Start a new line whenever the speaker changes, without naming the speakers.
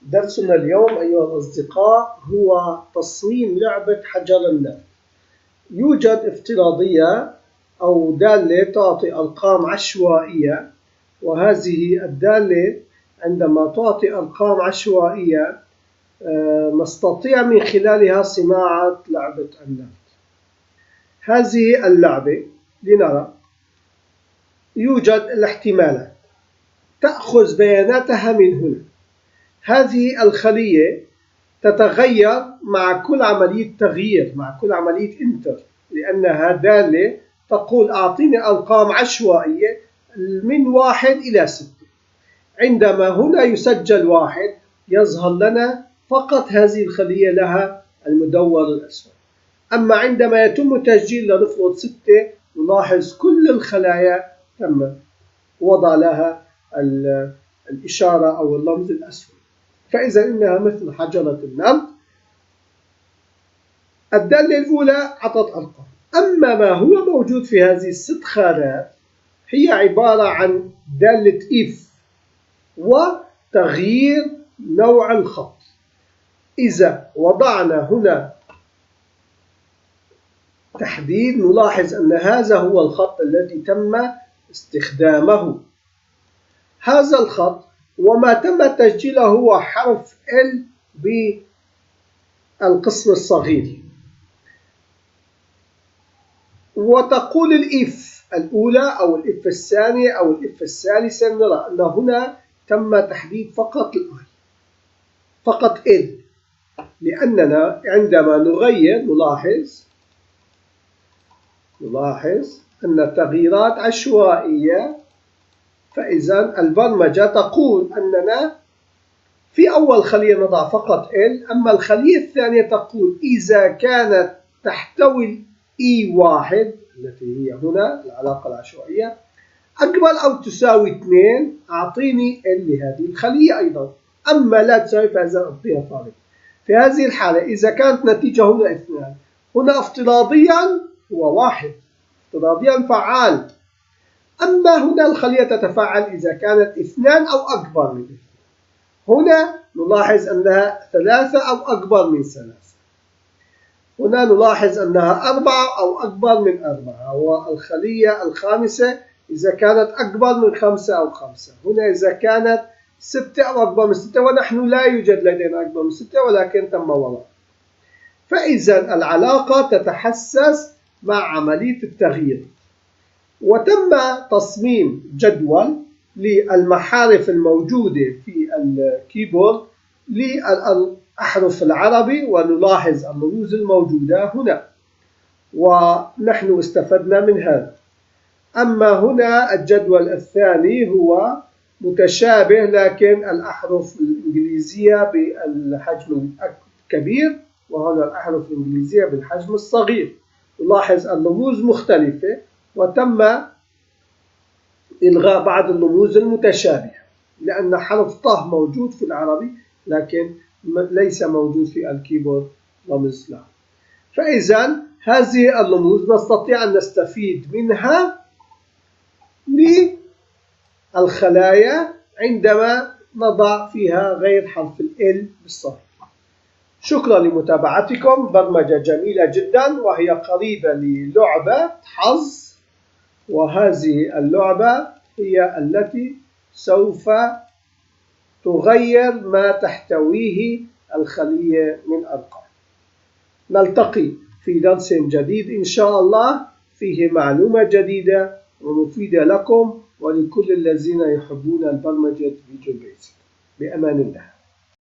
درسنا اليوم أيها الأصدقاء هو تصميم لعبة حجر النفط. يوجد افتراضية أو دالة تعطي أرقام عشوائية، وهذه الدالة عندما تعطي أرقام عشوائية نستطيع من خلالها صناعة لعبة النفط. هذه اللعبة لنرى يوجد الاحتمالات، تأخذ بياناتها من هنا. هذه الخلية تتغير مع كل عملية تغيير، مع كل عملية انتر، لأنها دالة تقول أعطيني أرقام عشوائية من 1 إلى 6. عندما هنا يسجل 1 يظهر لنا فقط هذه الخلية لها المدور الأسود. أما عندما يتم تسجيل لنفرض 6 نلاحظ كل الخلايا تم وضع لها الإشارة أو اللمز الأسود. فإذا إنها مثل حجرة النفط. الدالة الأولى عطت أرقام، أما ما هو موجود في هذه ال6 خانات هي عبارة عن دالة if وتغيير نوع الخط. إذا وضعنا هنا تحديد نلاحظ أن هذا هو الخط الذي تم استخدامه. هذا الخط وما تم تسجيله هو حرف L بالقسم الصغير. وتقول الإف الأولى أو الإف الثانية أو الإف الثالثة، نرى أن هنا تم تحديد فقط L، لأننا عندما نغير نلاحظ أن التغييرات عشوائية. فإذا البرمجة تقول أننا في أول خلية نضع فقط L، أما الخلية الثانية تقول إذا كانت تحتوي E1 التي هي هنا العلاقة العشوائية أكبر أو تساوي 2 أعطيني L لهذه الخلية أيضا، أما لا تساوي فإذا أعطيها فارغ. في هذه الحالة إذا كانت نتيجة هنا 2، هنا افتراضيا هو 1، افتراضيا فعال. أما هنا الخلية تتفاعل إذا كانت 2 أو أكبر من 2. هنا نلاحظ أنها 3 أو أكبر من 3. هنا نلاحظ أنها 4 أو أكبر من 4. والخلية الخامسة إذا كانت أكبر من 5 أو 5. هنا إذا كانت 6 أو أكبر من 6، ونحن لا يوجد لدينا أكبر من 6 ولكن تم وضعها. فإذا العلاقة تتحسس مع عملية التغيير. وتم تصميم جدول للمحارف الموجودة في الكيبورد للأحرف العربي، ونلاحظ الرموز الموجودة هنا ونحن استفدنا من هذا. أما هنا الجدول الثاني هو متشابه، لكن الأحرف الإنجليزية بالحجم الكبير وهنا الأحرف الإنجليزية بالحجم الصغير. نلاحظ الرموز مختلفة، وتم إلغاء بعض الرموز المتشابهة، لأن حرف ط موجود في العربي لكن ليس موجود في الكيبورد رمز له. فإذا هذه الرموز نستطيع أن نستفيد منها للخلايا عندما نضع فيها غير حرف L بالصغير. شكرا لمتابعتكم. برمجة جميلة جدا وهي قريبة للعبة حظ، وهذه اللعبة هي التي سوف تغير ما تحتويه الخلية من أرقام. نلتقي في درس جديد إن شاء الله فيه معلومة جديدة ومفيدة لكم ولكل الذين يحبون البرمجة فيجوال بيزك. بأمان الله.